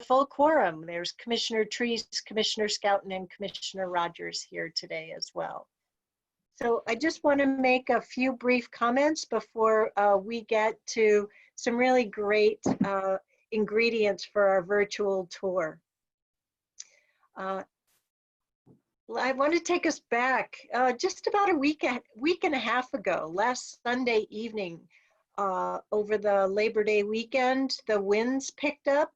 full quorum. There's Commissioner Trees, Commissioner Scouten, and Commissioner Rogers here today as well. So I just want to make a few brief comments before we get to some really great ingredients for our virtual tour. I want to take us back just about a week and a half ago, last Sunday evening, over the Labor Day weekend, the winds picked up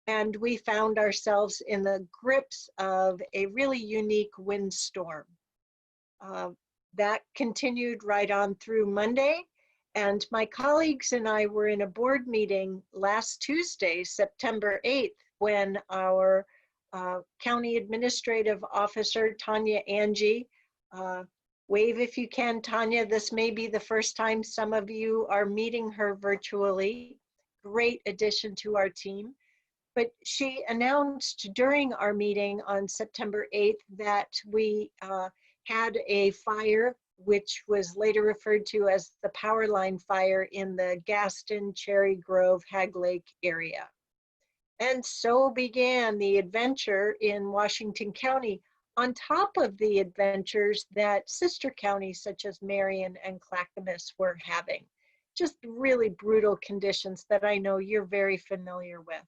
and we found ourselves in the grips of a really unique windstorm. That continued right on through Monday, and my colleagues and I were in a board meeting last Tuesday, September 8th, when our County Administrative Officer, Tanya Angie, wave if you can, Tanya, this may be the first time some of you are meeting her virtually. Great addition to our team. But she announced during our meeting on September 8th that we had a fire, which was later referred to as the power line fire in the Gaston, Cherry Grove, Hag Lake area. And so began the adventure in Washington County, on top of the adventures that sister counties such as Marion and Clackamas were having. Just really brutal conditions that I know you're very familiar with.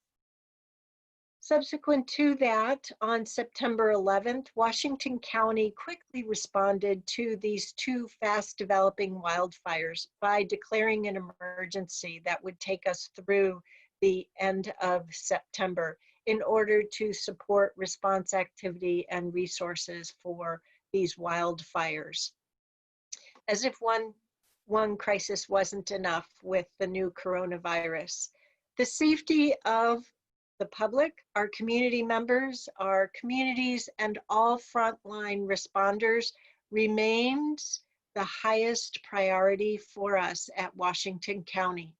Subsequent to that, on September 11th, Washington County quickly responded to these two fast developing wildfires by declaring an emergency that would take us through the end of September in order to support response activity and resources for these wildfires. As if one crisis wasn't enough with the new coronavirus. The safety of the public, our community members, our communities, and all frontline responders remains the highest priority for us at Washington County.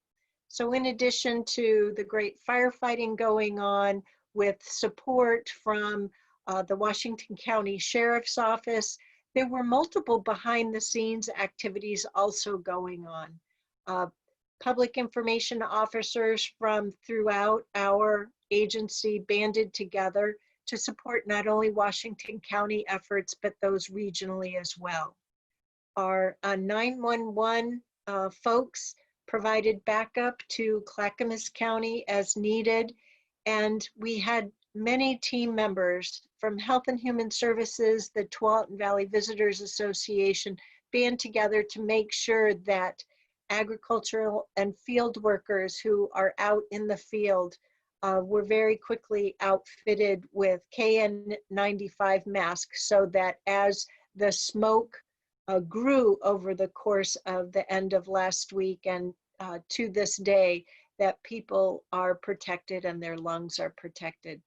So in addition to the great firefighting going on with support from the Washington County Sheriff's Office, there were multiple behind the scenes activities also going on. Public information officers from throughout our agency banded together to support not only Washington County efforts, but those regionally as well. Our 911 folks provided backup to Clackamas County as needed, and we had many team members from Health and Human Services, the Tualatin Valley Visitors Association, band together to make sure that agricultural and field workers who are out in the field were very quickly outfitted with KN95 masks so that as the smoke grew over the course of the end of last week and to this day, that people are protected and their lungs are protected.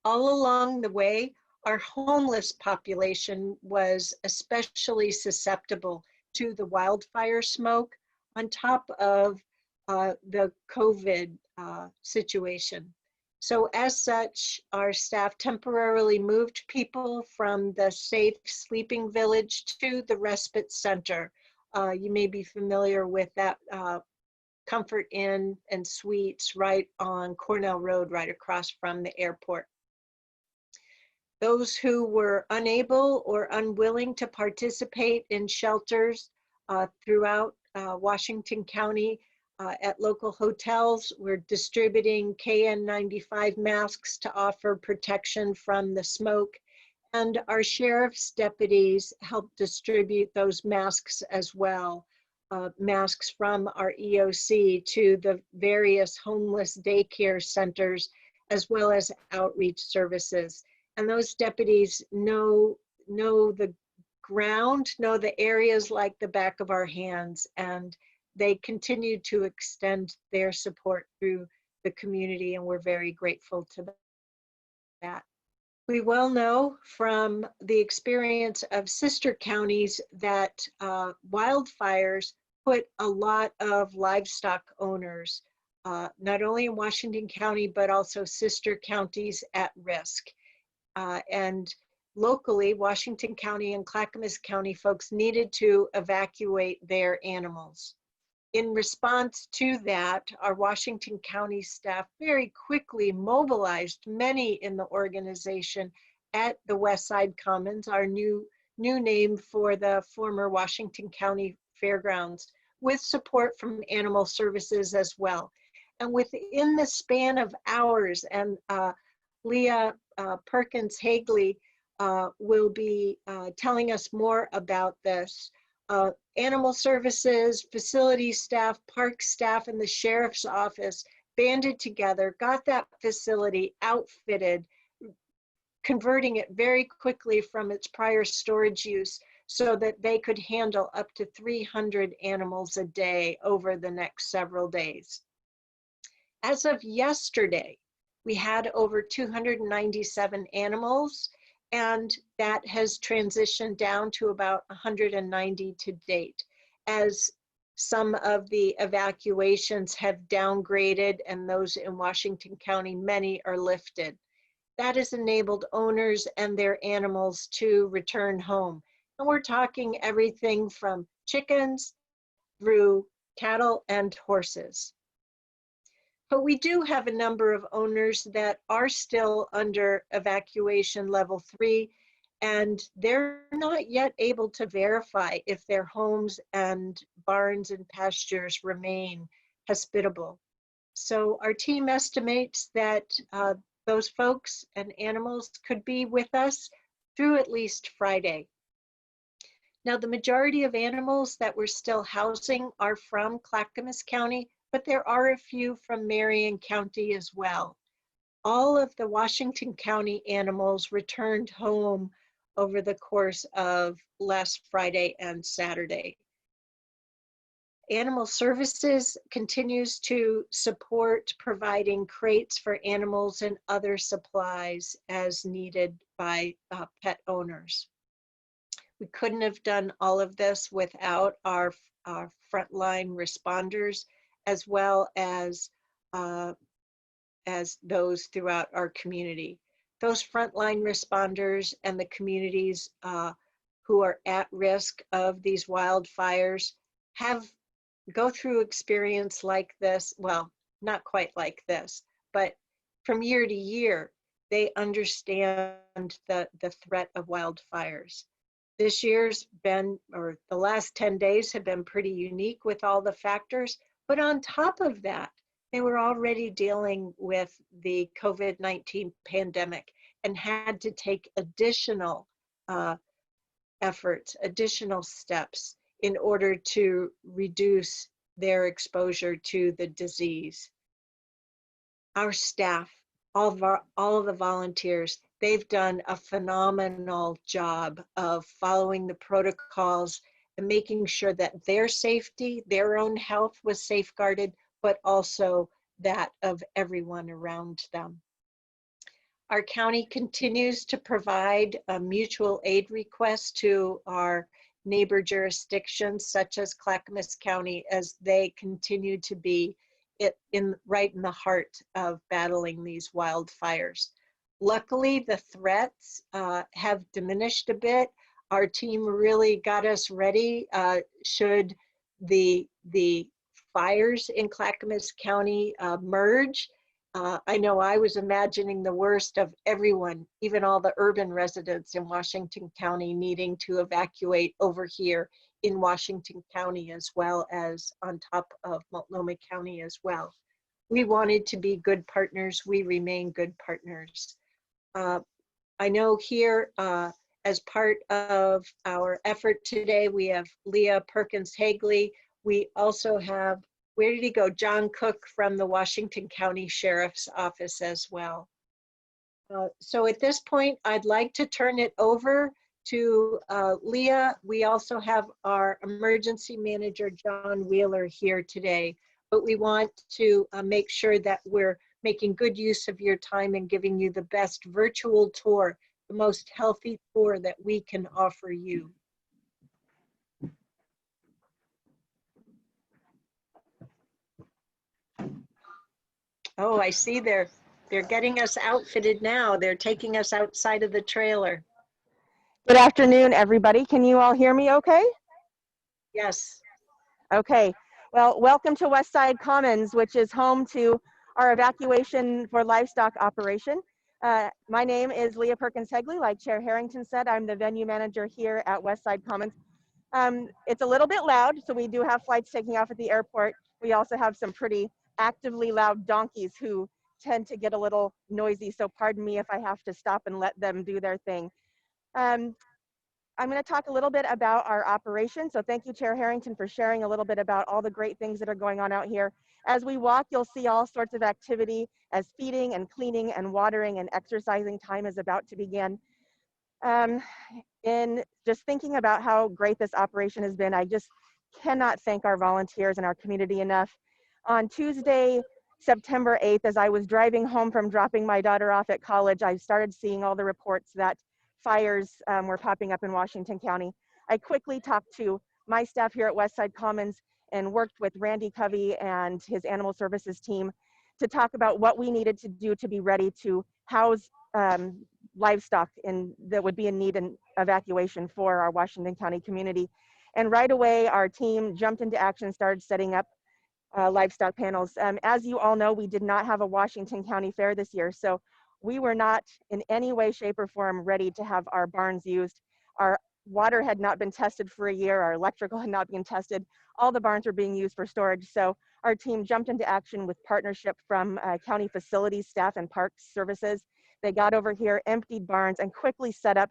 All along the way, our homeless population was especially susceptible to the wildfire smoke on top of the COVID situation. So as such, our staff temporarily moved people from the safe sleeping village to the respite center. You may be familiar with that Comfort Inn and Suites right on Cornell Road, right across from the airport. Those who were unable or unwilling to participate in shelters throughout Washington County at local hotels, we're distributing KN95 masks to offer protection from the smoke. And our sheriff's deputies help distribute those masks as well. Masks from our EOC to the various homeless daycare centers, as well as outreach services. And those deputies know the ground, know the areas like the back of our hands, and they continue to extend their support through the community, and we're very grateful to that. We well know from the experience of sister counties that wildfires put a lot of livestock owners, not only in Washington County, but also sister counties at risk. And locally, Washington County and Clackamas County folks needed to evacuate their animals. In response to that, our Washington County staff very quickly mobilized many in the organization at the West Side Commons, our new name for the former Washington County Fairgrounds, with support from Animal Services as well. And within the span of hours, and Leah Perkins Hagley will be telling us more about this. Animal Services, facility staff, park staff, and the sheriff's office banded together, got that facility outfitted, converting it very quickly from its prior storage use so that they could handle up to 300 animals a day over the next several days. As of yesterday, we had over 297 animals, and that has transitioned down to about 190 to date, as some of the evacuations have downgraded, and those in Washington County, many are lifted. That has enabled owners and their animals to return home. And we're talking everything from chickens through cattle and horses. But we do have a number of owners that are still under evacuation level 3, and they're not yet able to verify if their homes and barns and pastures remain hospitable. So our team estimates that those folks and animals could be with us through at least Friday. Now, the majority of animals that we're still housing are from Clackamas County, but there are a few from Marion County as well. All of the Washington County animals returned home over the course of last Friday and Saturday. Animal Services continues to support providing crates for animals and other supplies as needed by pet owners. We couldn't have done all of this without our frontline responders, as well as those throughout our community. Those frontline responders and the communities who are at risk of these wildfires go through experience like this, well, not quite like this, but from year to year, they understand the threat of wildfires. This year's been, or the last 10 days have been pretty unique with all the factors, but on top of that, they were already dealing with the COVID-19 pandemic and had to take additional efforts, additional steps in order to reduce their exposure to the disease. Our staff, all of the volunteers, they've done a phenomenal job of following the protocols and making sure that their safety, their own health was safeguarded, but also that of everyone around them. Our county continues to provide mutual aid requests to our neighbor jurisdictions, such as Clackamas County, as they continue to be right in the heart of battling these wildfires. Luckily, the threats have diminished a bit. Our team really got us ready should the fires in Clackamas County merge. I know I was imagining the worst of everyone, even all the urban residents in Washington County needing to evacuate over here in Washington County, as well as on top of Multnomah County as well. We wanted to be good partners. We remain good partners. I know here, as part of our effort today, we have Leah Perkins Hagley. We also have, where did he go? John Cook from the Washington County Sheriff's Office as well. So at this point, I'd like to turn it over to Leah. We also have our emergency manager, John Wheeler, here today, but we want to make sure that we're making good use of your time and giving you the best virtual tour, the most healthy tour that we can offer you. Oh, I see they're getting us outfitted now. They're taking us outside of the trailer. Good afternoon, everybody. Can you all hear me okay? Yes. Okay. Well, welcome to Westside Commons, which is home to our evacuation for livestock operation. My name is Leah Perkins-Hegley. Like Chair Harrington said, I'm the venue manager here at Westside Commons. It's a little bit loud, so we do have flights taking off at the airport. We also have some pretty actively loud donkeys who tend to get a little noisy, so pardon me if I have to stop and let them do their thing. I'm going to talk a little bit about our operation. So thank you, Chair Harrington, for sharing a little bit about all the great things that are going on out here. As we walk, you'll see all sorts of activity as feeding and cleaning and watering and exercising time is about to begin. In just thinking about how great this operation has been, I just cannot thank our volunteers and our community enough. On Tuesday, September 8th, as I was driving home from dropping my daughter off at college, I started seeing all the reports that fires were popping up in Washington County. I quickly talked to my staff here at Westside Commons and worked with Randy Covey and his animal services team to talk about what we needed to do to be ready to house livestock that would be in need in evacuation for our Washington County community. And right away, our team jumped into action, started setting up livestock panels. As you all know, we did not have a Washington County fair this year, so we were not in any way, shape, or form ready to have our barns used. Our water had not been tested for a year, our electrical had not been tested. All the barns were being used for storage, so our team jumped into action with partnership from county facilities staff and parks services. They got over here, emptied barns, and quickly set up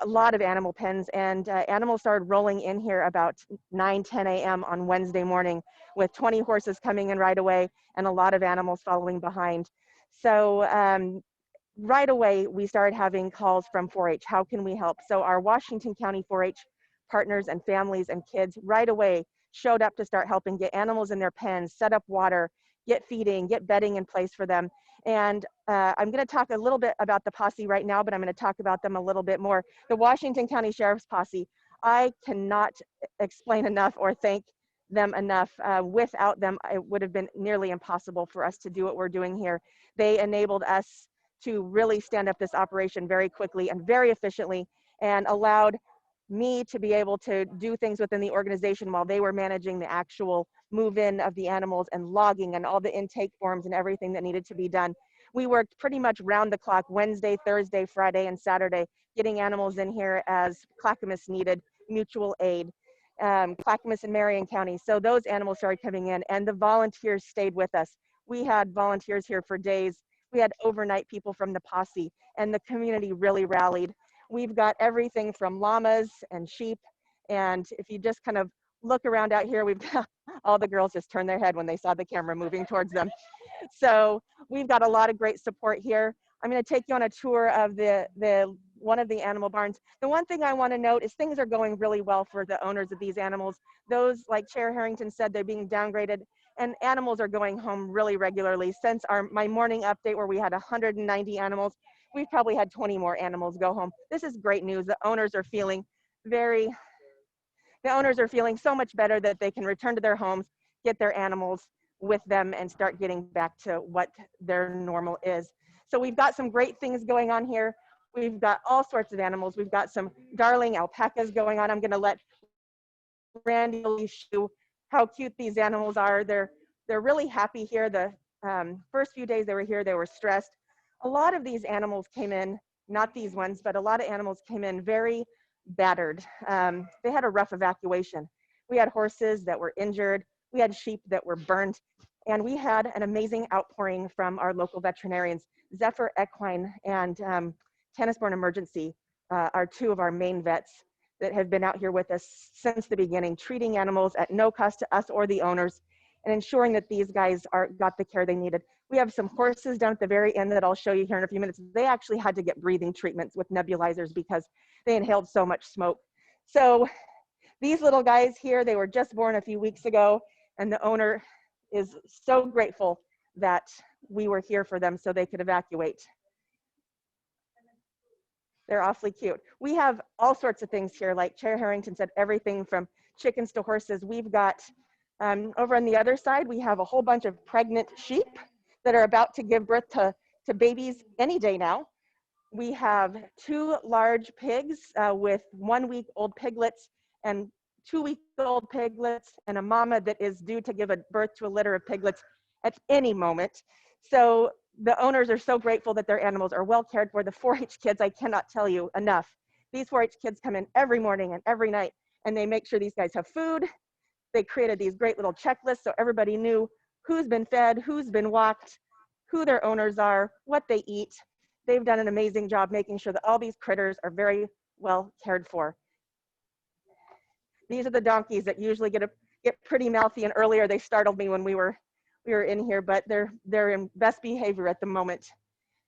a lot of animal pens, and animals started rolling in here about 9-10 a.m. on Wednesday morning with 20 horses coming in right away and a lot of animals following behind. So right away, we started having calls from 4-H. How can we help? So our Washington County 4-H partners and families and kids right away showed up to start helping get animals in their pens, set up water, get feeding, get bedding in place for them. And I'm going to talk a little bit about the posse right now, but I'm going to talk about them a little bit more. The Washington County Sheriff's Posse, I cannot explain enough or thank them enough. Without them, it would have been nearly impossible for us to do what we're doing here. They enabled us to really stand up this operation very quickly and very efficiently, and allowed me to be able to do things within the organization while they were managing the actual move-in of the animals and logging and all the intake forms and everything that needed to be done. We worked pretty much round the clock Wednesday, Thursday, Friday, and Saturday, getting animals in here as Clackamas needed mutual aid. Clackamas and Marion County. So those animals started coming in, and the volunteers stayed with us. We had volunteers here for days. We had overnight people from the posse, and the community really rallied. We've got everything from llamas and sheep, and if you just kind of look around out here, we've got all the girls just turned their head when they saw the camera moving towards them. So we've got a lot of great support here. I'm going to take you on a tour of one of the animal barns. The one thing I want to note is things are going really well for the owners of these animals. Those, like Chair Harrington said, they're being downgraded, and animals are going home really regularly. Since my morning update where we had 190 animals, we've probably had 20 more animals go home. This is great news. The owners are feeling so much better that they can return to their homes, get their animals with them, and start getting back to what their normal is. So we've got some great things going on here. We've got all sorts of animals. We've got some darling alpacas going on. I'm going to let Randy show you how cute these animals are. They're really happy here. The first few days they were here, they were stressed. A lot of these animals came in, not these ones, but a lot of animals came in very battered. They had a rough evacuation. We had horses that were injured. We had sheep that were burnt. And we had an amazing outpouring from our local veterinarians. Zephyr Equine and Tennisborn Emergency are two of our main vets that have been out here with us since the beginning, treating animals at no cost to us or the owners, and ensuring that these guys got the care they needed. We have some horses down at the very end that I'll show you here in a few minutes. They actually had to get breathing treatments with nebulizers because they inhaled so much smoke. So these little guys here, they were just born a few weeks ago, and the owner is so grateful that we were here for them so they could evacuate. They're awfully cute. We have all sorts of things here, like Chair Harrington said, everything from chickens to horses. We've got, over on the other side, we have a whole bunch of pregnant sheep that are about to give birth to babies any day now. We have 2 large pigs with 1-week-old piglets and 2-week-old piglets and a mama that is due to give birth to a litter of piglets at any moment. So the owners are so grateful that their animals are well cared for. The 4-H kids, I cannot tell you enough. These 4-H kids come in every morning and every night, and they make sure these guys have food. They created these great little checklists so everybody knew who's been fed, who's been walked, who their owners are, what they eat. They've done an amazing job making sure that all these critters are very well cared for. These are the donkeys that usually get pretty mouthy, and earlier they startled me when we were in here, but they're in best behavior at the moment.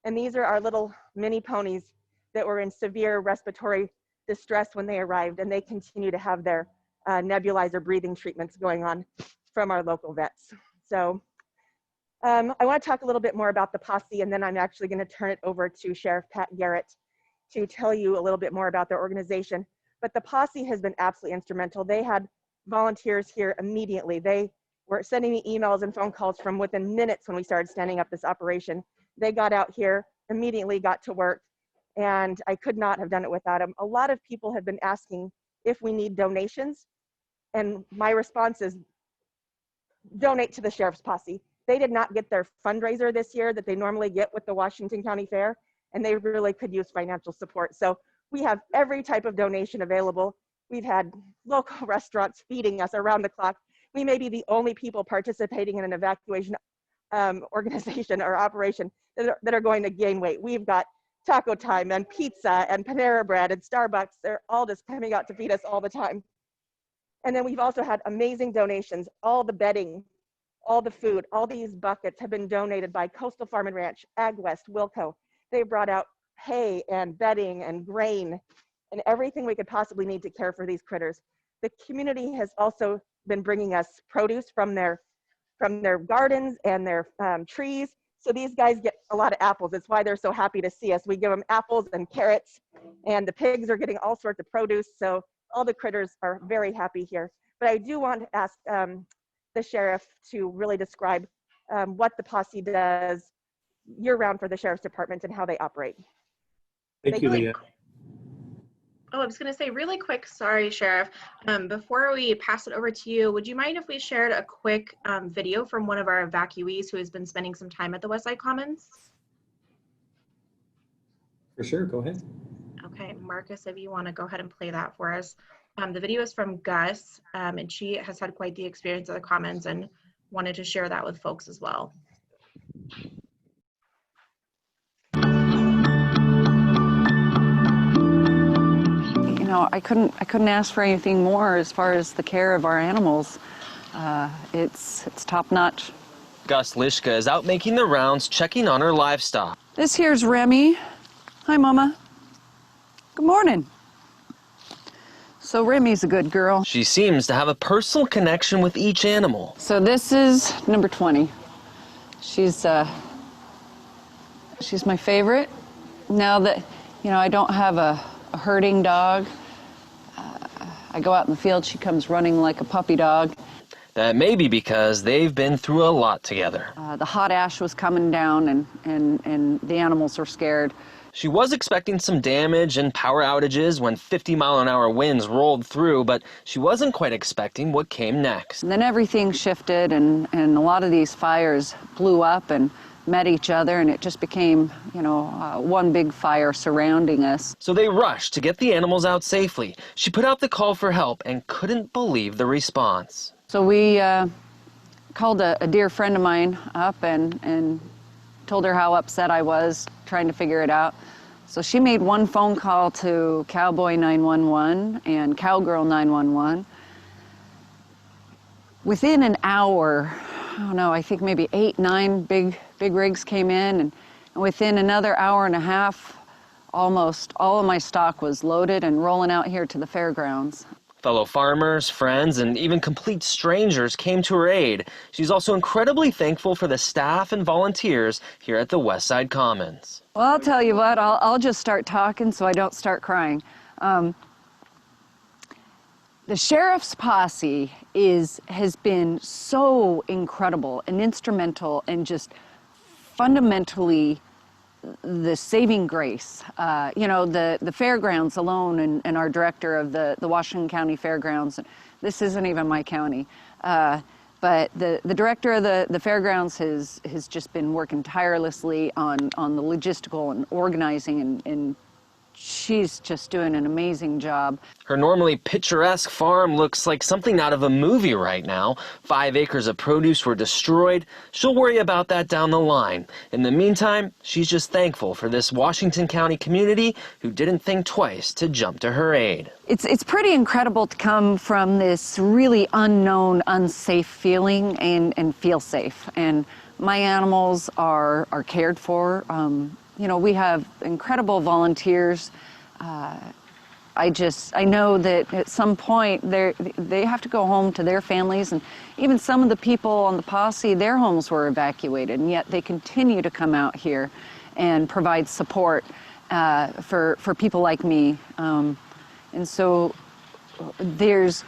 And these are our little mini ponies that were in severe respiratory distress when they arrived, and they continue to have their nebulizer breathing treatments going on from our local vets. So I want to talk a little bit more about the posse, and then I'm actually going to turn it over to Sheriff Pat Garrett to tell you a little bit more about their organization. But the posse has been absolutely instrumental. They had volunteers here immediately. They were sending me emails and phone calls from within minutes when we started standing up this operation. They got out here, immediately got to work, and I could not have done it without them. A lot of people have been asking if we need donations, and my response is donate to the Sheriff's Posse. They did not get their fundraiser this year that they normally get with the Washington County Fair, and they really could use financial support. So we have every type of donation available. We've had local restaurants feeding us around the clock. We may be the only people participating in an evacuation organization or operation that are going to gain weight. We've got Taco Time and pizza and Panera Bread and Starbucks. They're all just coming out to feed us all the time. And then we've also had amazing donations. All the bedding, all the food, all these buckets have been donated by Coastal Farm and Ranch, Ag West, Wilco. They brought out hay and bedding and grain and everything we could possibly need to care for these critters. The community has also been bringing us produce from their gardens and their trees. So these guys get a lot of apples. It's why they're so happy to see us. We give them apples and carrots, and the pigs are getting all sorts of produce. So all the critters are very happy here. But I do want to ask the sheriff to really describe what the posse does year-round for the Sheriff's Department and how they operate. Thank you, Leah. Oh, I was going to say really quick, sorry, Sheriff. Before we pass it over to you, would you mind if we shared a quick video from one of our evacuees who has been spending some time at the Westside Commons? For sure, go ahead. Okay, Marcus, if you want to go ahead and play that for us. The video is from Gus, and she has had quite the experience at the Commons and wanted to share that with folks as well. You know, I couldn't ask for anything more as far as the care of our animals. It's top notch. Gus Lishka is out making the rounds, checking on her livestock. This here's Remy. Hi, Mama. Good morning. So Remy's a good girl. She seems to have a personal connection with each animal. So this is number 20. She's my favorite. Now that, you know, I don't have a herding dog, I go out in the field, she comes running like a puppy dog. That may be because they've been through a lot together. The hot ash was coming down and the animals were scared. She was expecting some damage and power outages when 50-mile-an-hour winds rolled through, but she wasn't quite expecting what came next. And then everything shifted and a lot of these fires blew up and met each other, and it just became, you know, one big fire surrounding us. So they rushed to get the animals out safely. She put out the call for help and couldn't believe the response. So we called a dear friend of mine up and told her how upset I was trying to figure it out. So she made one phone call to Cowboy 911 and Cowgirl 911. Within an hour, I don't know, I think maybe 8, 9 big rigs came in, and within another hour and a half, almost all of my stock was loaded and rolling out here to the fairgrounds. Fellow farmers, friends, and even complete strangers came to her aid. She's also incredibly thankful for the staff and volunteers here at the Westside Commons. Well, I'll tell you what, I'll just start talking so I don't start crying. The Sheriff's Posse has been so incredible and instrumental and just fundamentally the saving grace. You know, the Fairgrounds alone and our director of the Washington County Fairgrounds, this isn't even my county. But the director of the Fairgrounds has just been working tirelessly on the logistical and organizing, and she's just doing an amazing job. Her normally picturesque farm looks like something out of a movie right now. 5 acres of produce were destroyed. She'll worry about that down the line. In the meantime, she's just thankful for this Washington County community who didn't think twice to jump to her aid. It's pretty incredible to come from this really unknown, unsafe feeling and feel safe. And my animals are cared for. You know, we have incredible volunteers. I know that at some point they have to go home to their families, and even some of the people on the posse, their homes were evacuated, and yet they continue to come out here and provide support for people like me. And so there's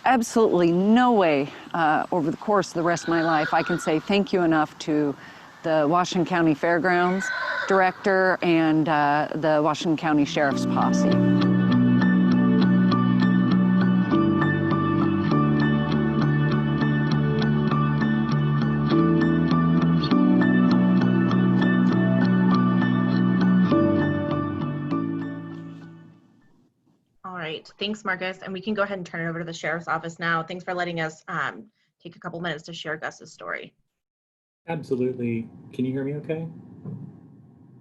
absolutely no way over the course of the rest of my life I can say thank you enough to the Washington County Fairgrounds director and the Washington County Sheriff's Posse. All right, thanks, Marcus. And we can go ahead and turn it over to the Sheriff's Office now. Thanks for letting us take a couple minutes to share Gus's story. Absolutely. Can you hear me okay?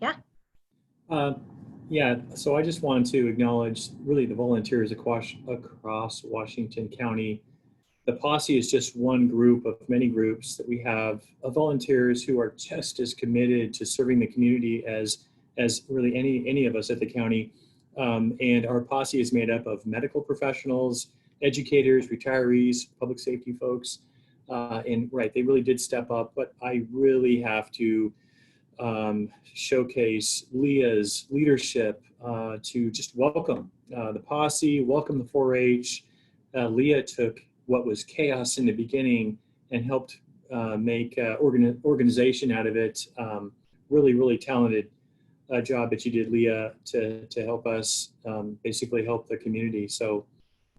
Yeah. Yeah, so I just wanted to acknowledge really the volunteers across Washington County. The posse is just one group of many groups that we have of volunteers who are just as committed to serving the community as really any of us at the county. And our posse is made up of medical professionals, educators, retirees, public safety folks. And right, they really did step up, but I really have to showcase Leah's leadership to just welcome the posse, welcome the 4-H. Leah took what was chaos in the beginning and helped make organization out of it. Really talented job that you did, Leah, to help us basically help the community. So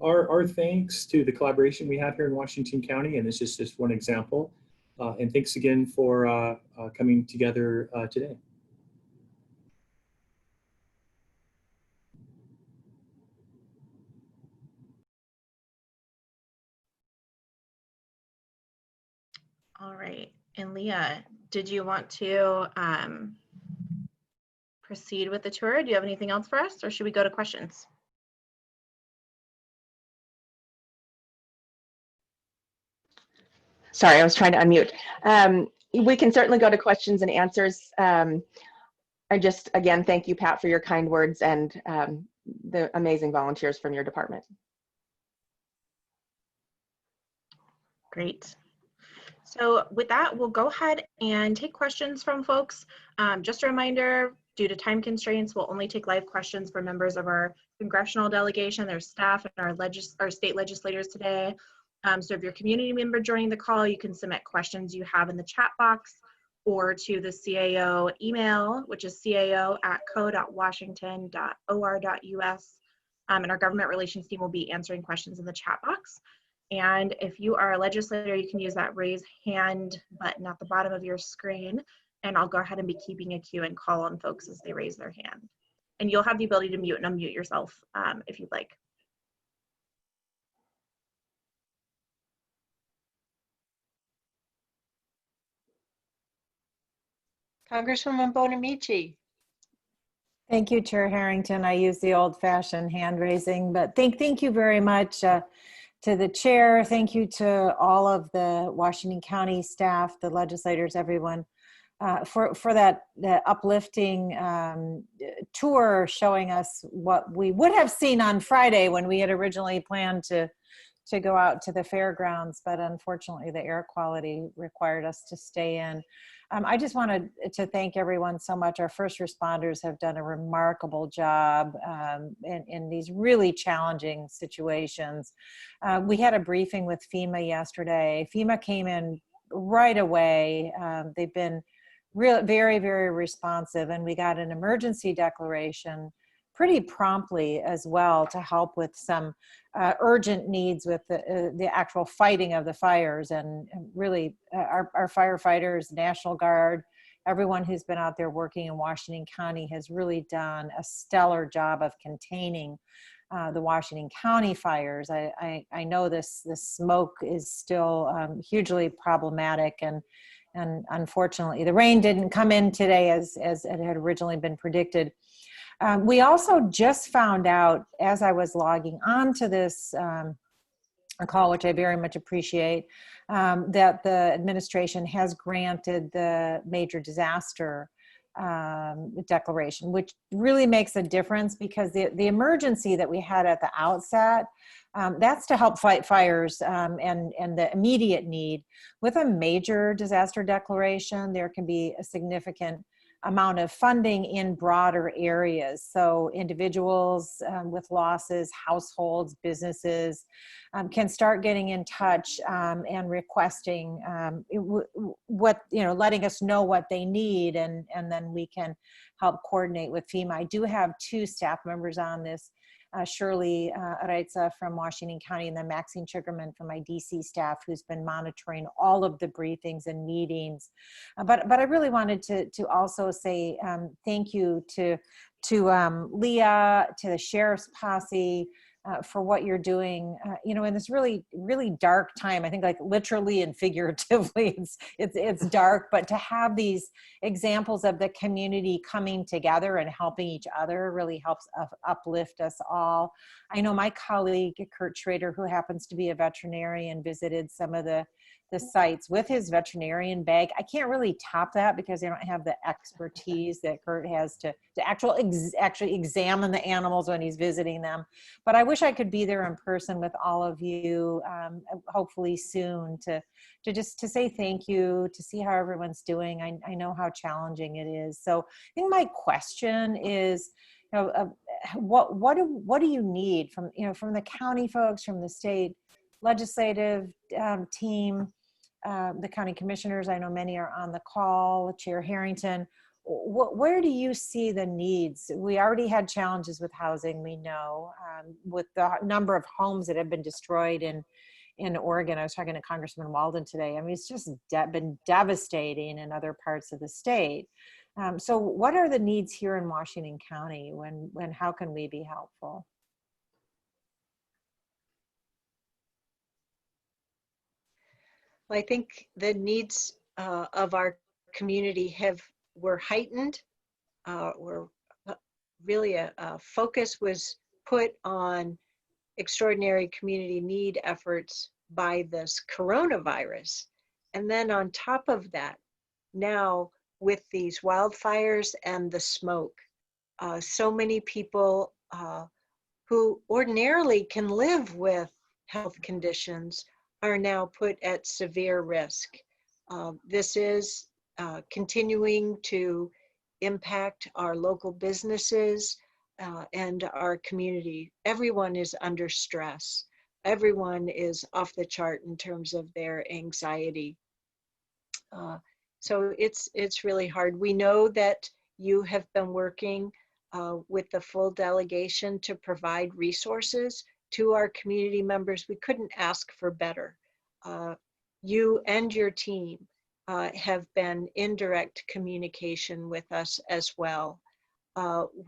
our thanks to the collaboration we have here in Washington County, and this is just one example. And thanks again for coming together today. All right, and Leah, did you want to proceed with the tour? Do you have anything else for us, or should we go to questions? Sorry, I was trying to unmute. We can certainly go to questions and answers. I just, again, thank you, Pat, for your kind words and the amazing volunteers from your department. Great. So with that, we'll go ahead and take questions from folks. Just a reminder, due to time constraints, we'll only take live questions for members of our congressional delegation, their staff, and our state legislators today. So if you're a community member joining the call, you can submit questions you have in the chat box or to the CAO email, which is cao@co.washington.or.us. And our government relations team will be answering questions in the chat box. And if you are a legislator, you can use that raise hand button at the bottom of your screen, and I'll go ahead and be keeping a queue and call on folks as they raise their hand. And you'll have the ability to mute and unmute yourself if you'd like. Congresswoman Bonamici. Thank you, Chair Harrington. I use the old-fashioned hand raising, but thank you very much to the chair. Thank you to all of the Washington County staff, the legislators, everyone, for that uplifting tour showing us what we would have seen on Friday when we had originally planned to go out to the fairgrounds, but unfortunately the air quality required us to stay in. I just wanted to thank everyone so much. Our first responders have done a remarkable job in these really challenging situations. We had a briefing with FEMA yesterday. FEMA came in right away. They've been very responsive, and we got an emergency declaration pretty promptly as well to help with some urgent needs with the actual fighting of the fires. And really our firefighters, National Guard, everyone who's been out there working in Washington County has really done a stellar job of containing the Washington County fires. I know the smoke is still hugely problematic, and unfortunately the rain didn't come in today as it had originally been predicted. We also just found out as I was logging on to this call, which I very much appreciate, that the administration has granted the major disaster declaration, which really makes a difference, because the emergency that we had at the outset, that's to help fight fires and the immediate need. With a major disaster declaration, there can be a significant amount of funding in broader areas. So individuals with losses, households, businesses can start getting in touch and requesting what, letting us know what they need, and then we can help coordinate with FEMA. I do have two staff members on this, Shirley Areitza from Washington County, and then Maxine Sugarman from my DC staff, who's been monitoring all of the briefings and meetings. But I really wanted to also say thank you to Leah, to the sheriff's posse, for what you're doing, in this really, really dark time. I think, like, literally and figuratively, it's dark, but to have these examples of the community coming together and helping each other really helps uplift us all. I know my colleague, Kurt Schrader, who happens to be a veterinarian, visited some of the sites with his veterinarian bag. I can't really top that because they don't have the expertise that Kurt has to actually examine the animals when he's visiting them. But I wish I could be there in person with all of you, hopefully soon, to say thank you, to see how everyone's doing. I know how challenging it is. So I think my question is, what do you need from the county folks, from the state legislative team, the county commissioners? I know many are on the call, Chair Harrington. Where do you see the needs? We already had challenges with housing, we know, with the number of homes that have been destroyed in Oregon. I was talking to Congressman Walden today. I mean, it's just been devastating in other parts of the state. So what are the needs here in Washington County? How can we be helpful? Well, I think the needs of our community were heightened. Really a focus was put on extraordinary community need efforts by this coronavirus. And then on top of that, now with these wildfires and the smoke, so many people who ordinarily can live with health conditions are now put at severe risk. This is continuing to impact our local businesses and our community. Everyone is under stress. Everyone is off the chart in terms of their anxiety. So it's really hard. We know that you have been working with the full delegation to provide resources to our community members. We couldn't ask for better. You and your team have been in direct communication with us as well.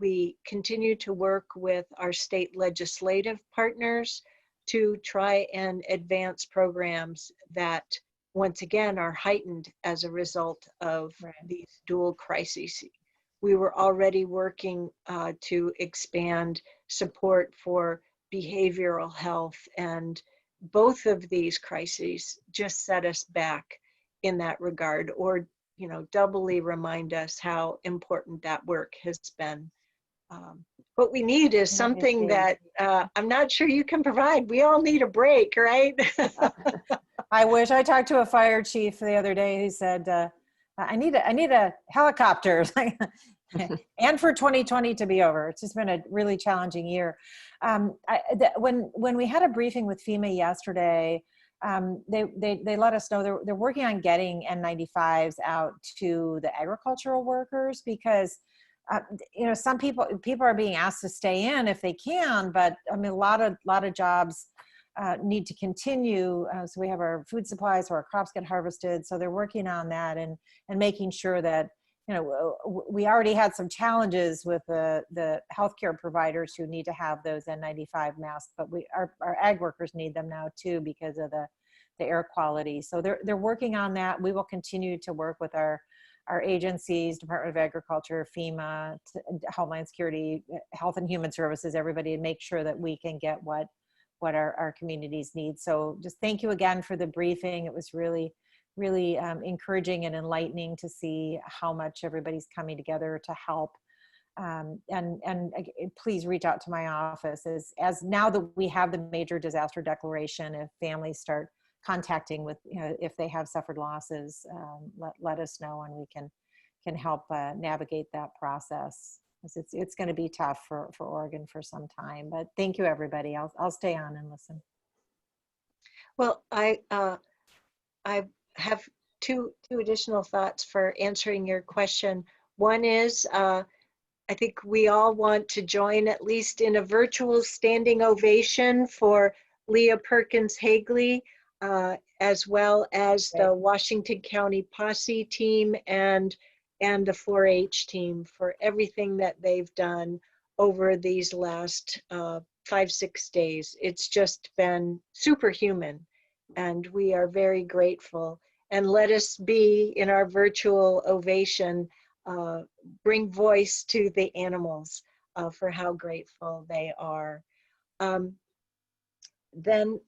We continue to work with our state legislative partners to try and advance programs that, once again, are heightened as a result of these dual crises. We were already working to expand support for behavioral health, and both of these crises just set us back in that regard, or doubly remind us how important that work has been. What we need is something that I'm not sure you can provide. We all need a break, right? I wish. I talked to a fire chief the other day who said, I need a helicopter. And for 2020 to be over. It's just been a really challenging year. When we had a briefing with FEMA yesterday, they let us know they're working on getting N95s out to the agricultural workers, because some people are being asked to stay in if they can, but I mean, a lot of jobs need to continue. So we have our food supplies, so our crops get harvested. So they're working on that and making sure that, we already had some challenges with the healthcare providers who need to have those N95 masks, but our ag workers need them now too because of the air quality. So they're working on that. We will continue to work with our agencies, Department of Agriculture, FEMA, Homeland Security, Health and Human Services, everybody, to make sure that we can get what our communities need. So just thank you again for the briefing. It was really encouraging and enlightening to see how much everybody's coming together to help. And please reach out to my office as now that we have the major disaster declaration, if families start contacting with, if they have suffered losses, let us know and we can help navigate that process. It's going to be tough for Oregon for some time, but thank you everybody. I'll stay on and listen. Well, I have two additional thoughts for answering your question. One is, I think we all want to join at least in a virtual standing ovation for Leah Perkins Hagley, as well as the Washington County Posse team and the 4-H team for everything that they've done over these last 5-6 days. It's just been superhuman, and we are very grateful. And let us be, in our virtual ovation, bring voice to the animals for how grateful they are. Then,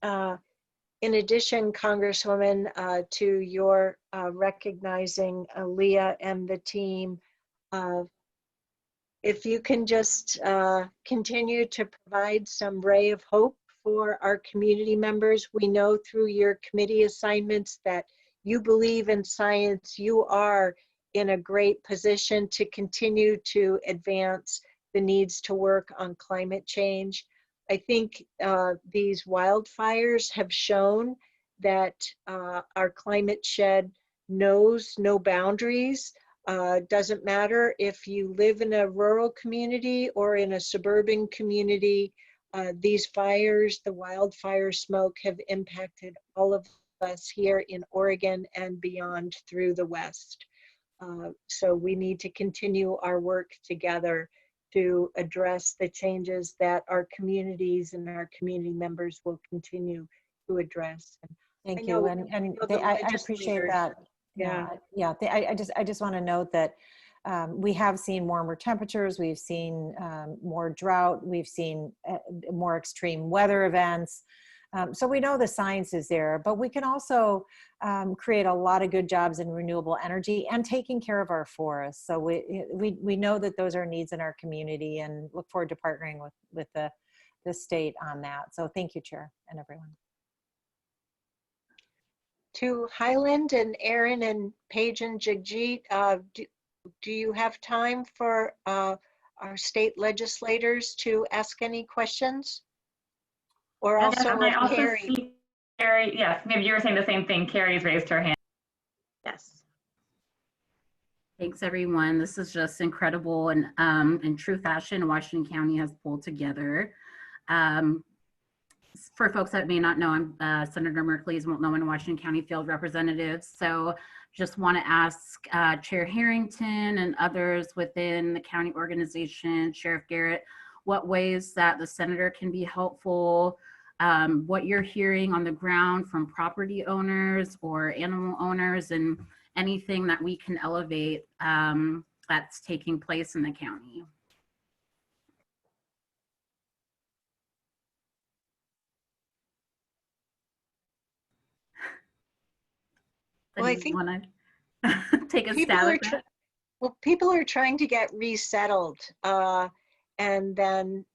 in addition, Congresswoman, to your recognizing Leah and the team, if you can just continue to provide some ray of hope for our community members. We know through your committee assignments that you believe in science. You are in a great position to continue to advance the needs to work on climate change. I think these wildfires have shown that our climate shed knows no boundaries. Doesn't matter if you live in a rural community or in a suburban community, these fires, the wildfire smoke, have impacted all of us here in Oregon and beyond through the West. So we need to continue our work together to address the changes that our communities and our community members will continue to address. Thank you, I appreciate that. Yeah. I just want to note that we have seen warmer temperatures, we've seen more drought, we've seen more extreme weather events. So we know the science is there, but we can also create a lot of good jobs in renewable energy and taking care of our forests. So we know that those are needs in our community, and look forward to partnering with the state on that. So thank you, Chair, and everyone. To Highland and Aaron and Paige and Jagjit, do you have time for our state legislators to ask any questions? Or also Carrie? Carrie, yes, maybe you were saying the same thing. Carrie's raised her hand. Yes. Thanks, everyone. This is just incredible, and in true fashion, Washington County has pulled together. For folks that may not know, I'm Senator Merkley's Multnomah, Washington County Field Representative. So just want to ask Chair Harrington and others within the county organization, Sheriff Garrett, what ways that the senator can be helpful, what you're hearing on the ground from property owners or animal owners, and anything that we can elevate that's taking place in the county. Well, I think want to take a stab at that? Well, people are trying to get resettled and then,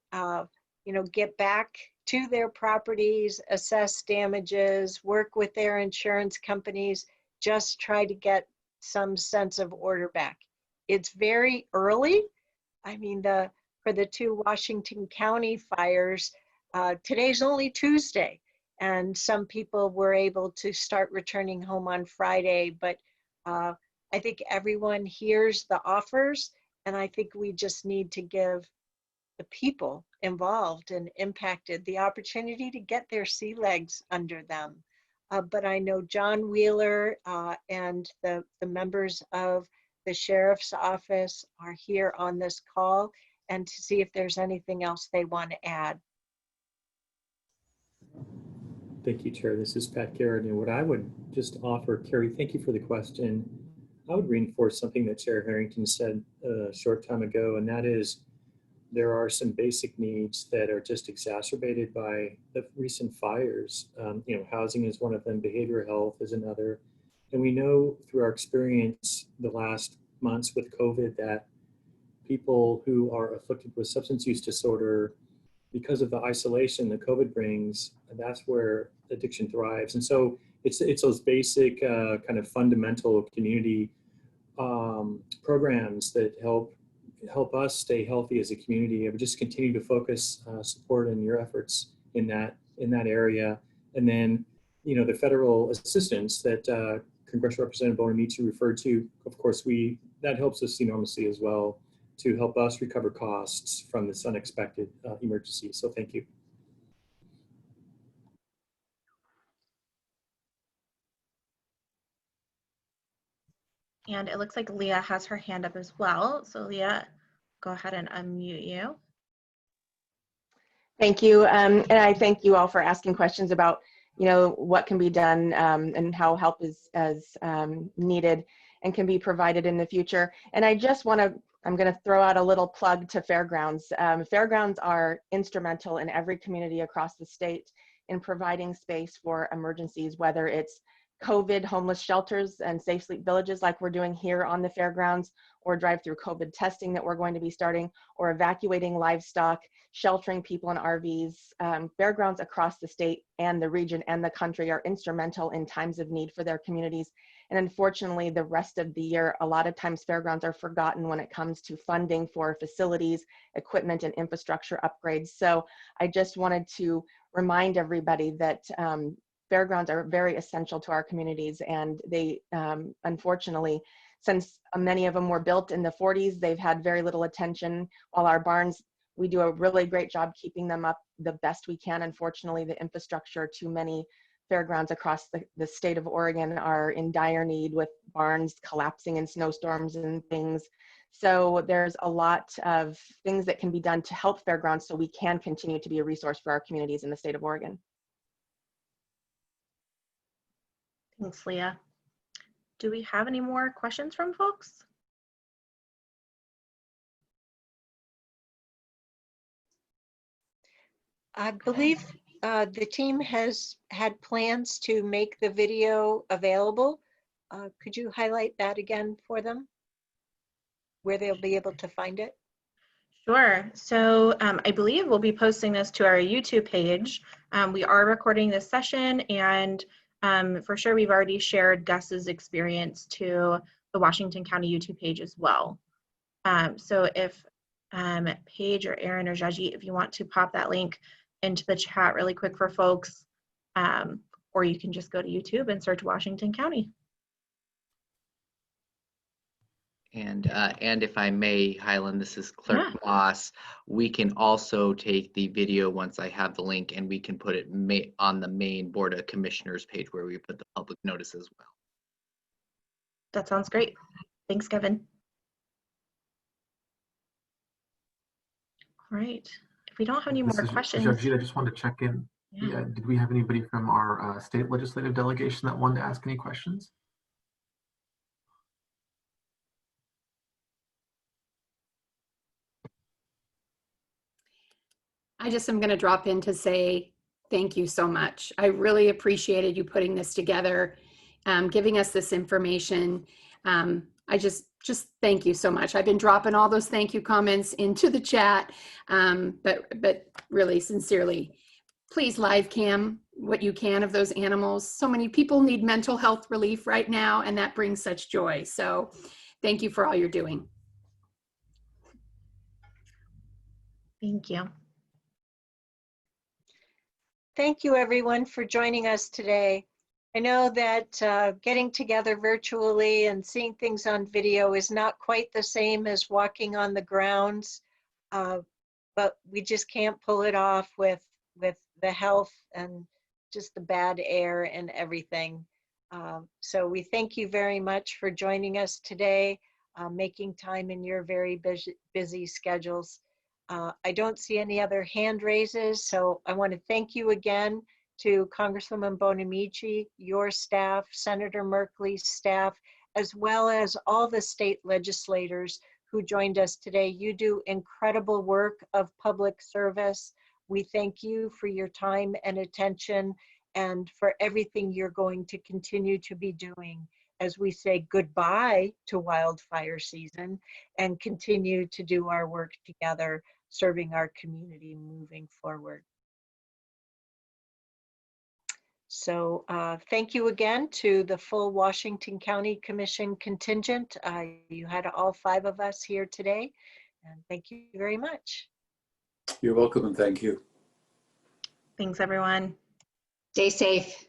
get back to their properties, assess damages, work with their insurance companies, just try to get some sense of order back. It's very early. I mean, for the 2 Washington County fires, today's only Tuesday. And some people were able to start returning home on Friday, but I think everyone hears the offers And I think we just need to give the people involved and impacted the opportunity to get their sea legs under them. But I know John Wheeler and the members of the Sheriff's Office are here on this call, and to see if there's anything else they want to add. Thank you, Chair. This is Pat Garrett. And what I would just offer, Carrie, thank you for the question. I would reinforce something that Chair Harrington said a short time ago, and that is there are some basic needs that are just exacerbated by the recent fires. Housing is one of them, behavioral health is another. And we know through our experience the last months with COVID that people who are afflicted with substance use disorder, because of the isolation that COVID brings, that's where addiction thrives. And so it's those basic kind of fundamental community programs that help us stay healthy as a community. I would just continue to focus support in your efforts in that area. And then, the federal assistance that Congressional Representative Bonamici referred to, of course, that helps us enormously as well to help us recover costs from this unexpected emergency. So thank you. And it looks like Leah has her hand up as well. So Leah, go ahead and unmute you. Thank you. And I thank you all for asking questions about, what can be done and how help is needed and can be provided in the future. And I'm going to throw out a little plug to Fairgrounds. Fairgrounds are instrumental in every community across the state in providing space for emergencies, whether it's COVID homeless shelters and safe sleep villages like we're doing here on the Fairgrounds, or drive-through COVID testing that we're going to be starting, or evacuating livestock, sheltering people in RVs. Fairgrounds across the state and the region and the country are instrumental in times of need for their communities. And unfortunately, the rest of the year, a lot of times fairgrounds are forgotten when it comes to funding for facilities, equipment, and infrastructure upgrades. So I just wanted to remind everybody that fairgrounds are very essential to our communities, and they, unfortunately, since many of them were built in the 40s, they've had very little attention, while our barns, we do a really great job keeping them up the best we can. Unfortunately, the infrastructure to many fairgrounds across the state of Oregon are in dire need, with barns collapsing in snowstorms and things. So there's a lot of things that can be done to help fairgrounds so we can continue to be a resource for our communities in the state of Oregon. Thanks, Leah. Do we have any more questions from folks? I believe the team has had plans to make the video available. Could you highlight that again for them, where they'll be able to find it? Sure. So I believe we'll be posting this to our YouTube page. We are recording this session, and for sure we've already shared Gus's experience to the Washington County YouTube page as well. So if Paige or Aaron or Jaji, if you want to pop that link into the chat really quick for folks, or you can just go to YouTube and search Washington County. And if I may, Highland, this is Clerk Moss. We can also take the video once I have the link, and we can put it on the main Board of Commissioners page where we put the public notice as well. That sounds great. Thanks, Kevin. All right. If we don't have any more questions. Jajit, I just wanted to check in. Yeah, did we have anybody from our state legislative delegation that wanted to ask any questions? I just am going to drop in to say thank you so much. I really appreciated you putting this together, giving us this information. I just thank you so much. I've been dropping all those thank you comments into the chat, but really sincerely, please live cam what you can of those animals. So many people need mental health relief right now, and that brings such joy. So thank you for all you're doing. Thank you. Thank you, everyone, for joining us today. I know that getting together virtually and seeing things on video is not quite the same as walking on the grounds, but we just can't pull it off with the health and just the bad air and everything. So we thank you very much for joining us today, making time in your very busy schedules. I don't see any other hand raises, so I want to thank you again to Congresswoman Bonamici, your staff, Senator Merkley's staff, as well as all the state legislators who joined us today. You do incredible work of public service. We thank you for your time and attention and for everything you're going to continue to be doing as we say goodbye to wildfire season and continue to do our work together, serving our community moving forward. So thank you again to the full Washington County Commission contingent. You had all 5 of us here today, and thank you very much. You're welcome, and thank you. Thanks, everyone. Stay safe.